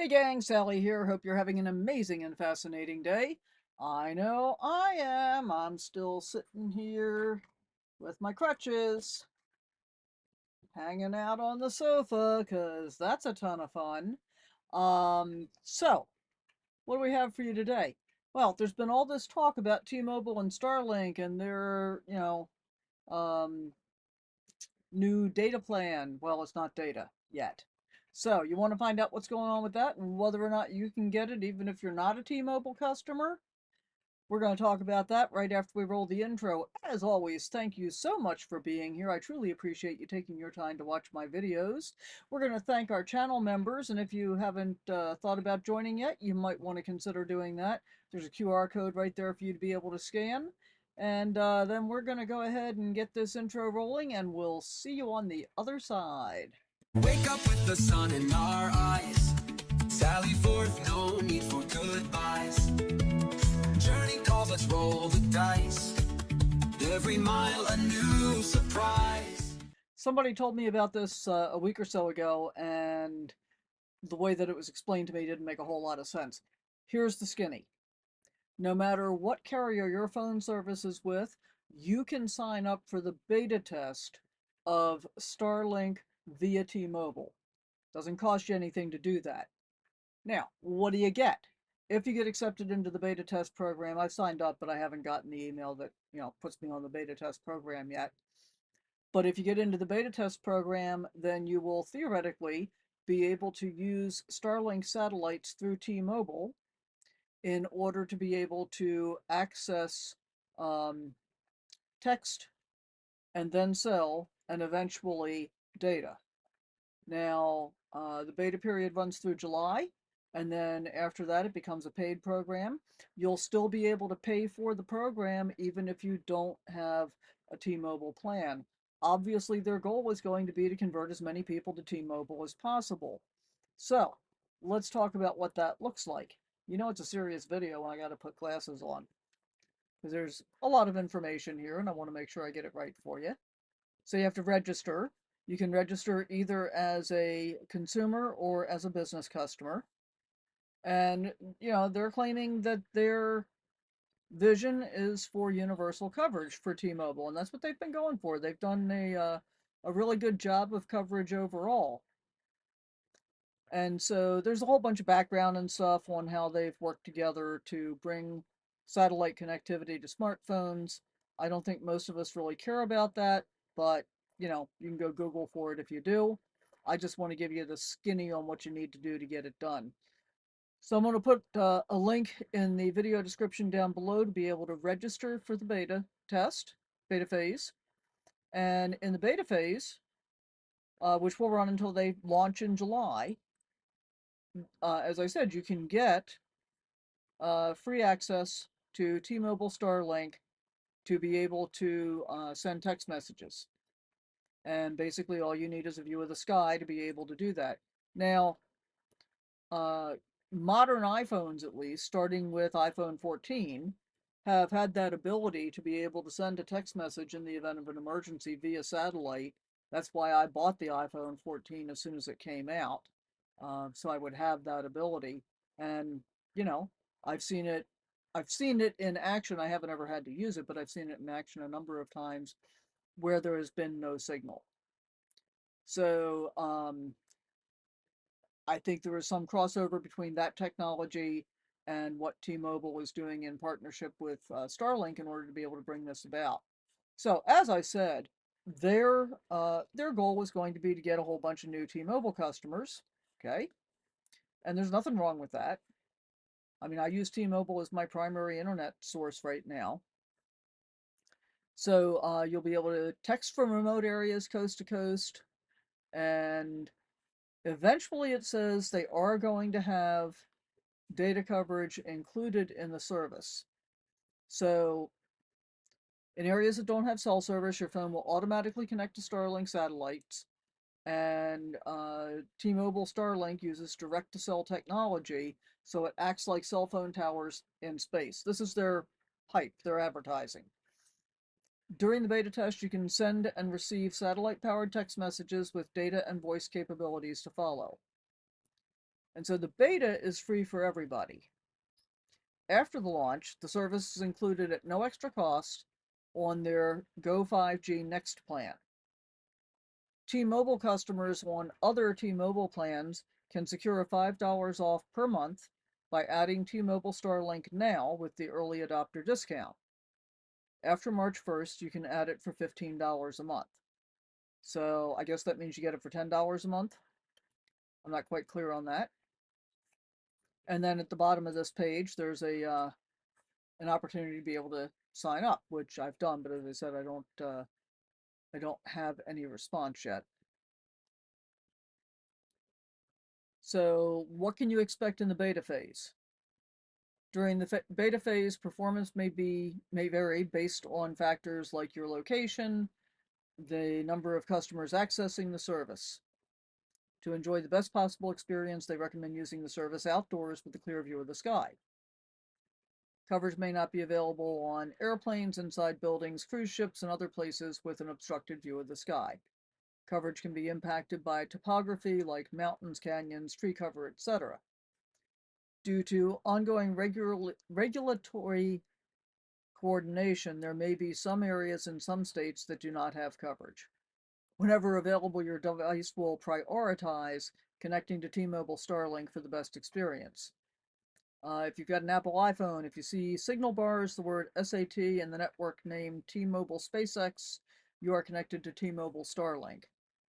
Hey gang, Sally here. Hope you're having an amazing and fascinating day. I know I am. I'm still sitting here with my crutches, hanging out on the sofa, 'cause that's a ton of fun. So, what do we have for you today? Well, there's been all this talk about T-Mobile and Starlink and their, um, new data plan. Well, it's not data yet. So you want to find out what's going on with that and whether or not you can get it even if you're not a T-Mobile customer? We're going to talk about that right after we roll the intro. As always, thank you so much for being here. I truly appreciate you taking your time to watch my videos. We're going to thank our channel members, and if you haven't thought about joining yet, you might want to consider doing that. There's a QR code right there for you to be able to scan. And then we're going to go ahead and get this intro rolling, and we'll see you on the other side. Wake up with the sun in our eyes. Sally forth, no need for goodbyes. Journey calls, let's roll the dice. Every mile a new surprise. Somebody told me about this a week or so ago, and the way that it was explained to me didn't make a whole lot of sense. Here's the skinny. No matter what carrier your phone service is with, you can sign up for the beta test of Starlink via T-Mobile. Doesn't cost you anything to do that. Now, what do you get? If you get accepted into the beta test program, I've signed up, but I haven't gotten the email that, puts me on the beta test program yet. But if you get into the beta test program, then you will theoretically be able to use Starlink satellites through T-Mobile in order to be able to access um, text and then sell and eventually data. Now, the beta period runs through July, and then after that, it becomes a paid program. You'll still be able to pay for the program even if you don't have a T-Mobile plan. Obviously, their goal was going to be to convert as many people to T-Mobile as possible. So, let's talk about what that looks like. You know, it's a serious video when I got to put glasses on because there's a lot of information here and I want to make sure I get it right for you. So you have to register. You can register either as a consumer or as a business customer. And, they're claiming that their vision is for universal coverage for T-Mobile, and that's what they've been going for. They've done a really good job of coverage overall. And so there's a whole bunch of background and stuff on how they've worked together to bring satellite connectivity to smartphones. I don't think most of us really care about that, but you can go Google for it if you do. I just want to give you the skinny on what you need to do to get it done. So I'm going to put a link in the video description down below to be able to register for the beta test, beta phase. And in the beta phase, which will run until they launch in July, as I said, you can get free access to T-Mobile Starlink to be able to send text messages. And basically all you need is a view of the sky to be able to do that. Now, modern iPhones, at least, starting with iPhone 14, have had that ability to be able to send a text message in the event of an emergency via satellite. That's why I bought the iPhone 14 as soon as it came out. So I would have that ability. And, you know, I've seen it I've seen it in action. I haven't ever had to use it, but I've seen it in action a number of times where there has been no signal. So I think there is some crossover between that technology and what T-Mobile is doing in partnership with Starlink in order to be able to bring this about. So as I said, their goal was going to be to get a whole bunch of new T-Mobile customers. Okay, and there's nothing wrong with that. I mean, I use T-Mobile as my primary internet source right now. So you'll be able to text from remote areas coast to coast, and eventually it says they are going to have data coverage included in the service. So in areas that don't have cell service, your phone will automatically connect to Starlink satellites, and T-Mobile Starlink uses direct-to-cell technology, so it acts like cell phone towers in space. This is their hype, their advertising. During the beta test, you can send and receive satellite-powered text messages with data and voice capabilities to follow. And so the beta is free for everybody. After the launch, the service is included at no extra cost on their Go 5G Next plan. T-Mobile customers on other T-Mobile plans can secure $5 off per month by adding T-Mobile Starlink now with the early adopter discount. After March 1st, you can add it for $15 a month. So I guess that means you get it for $10 a month. I'm not quite clear on that. And then at the bottom of this page, there's an opportunity to be able to sign up, which I've done, but as I said, I don't have any response yet. So what can you expect in the beta phase? During the beta phase, performance may vary based on factors like your location, the number of customers accessing the service. To enjoy the best possible experience, they recommend using the service outdoors with a clear view of the sky. Coverage may not be available on airplanes, inside buildings, cruise ships, and other places with an obstructed view of the sky. Coverage can be impacted by topography like mountains, canyons, tree cover, etc. Due to ongoing regulatory coordination, there may be some areas in some states that do not have coverage. Whenever available, your device will prioritize connecting to T-Mobile Starlink for the best experience. If you've got an Apple iPhone, if you see signal bars, the word SAT, and the network name T-Mobile SpaceX, you are connected to T-Mobile Starlink.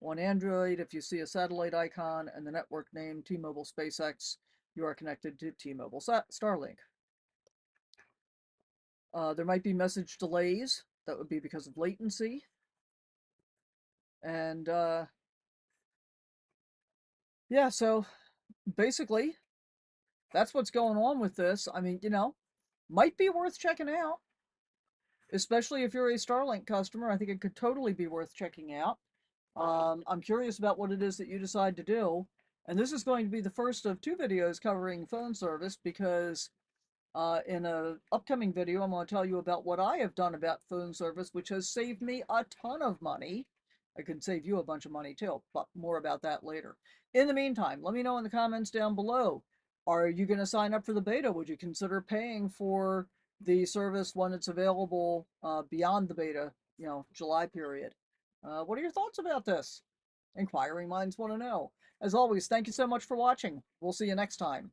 On Android, if you see a satellite icon and the network name T-Mobile SpaceX, you are connected to T-Mobile Starlink. There might be message delays. That would be because of latency. And yeah, so basically, that's what's going on with this. I mean, might be worth checking out, especially if you're a Starlink customer. I think it could totally be worth checking out. I'm curious about what it is that you decide to do. And this is going to be the first of two videos covering phone service because in an upcoming video, I'm going to tell you about what I have done about phone service, which has saved me a ton of money. I could save you a bunch of money too, but more about that later. In the meantime, let me know in the comments down below. Are you going to sign up for the beta? Would you consider paying for the service when it's available beyond the beta, July period? What are your thoughts about this? Inquiring minds want to know. As always, thank you so much for watching. We'll see you next time.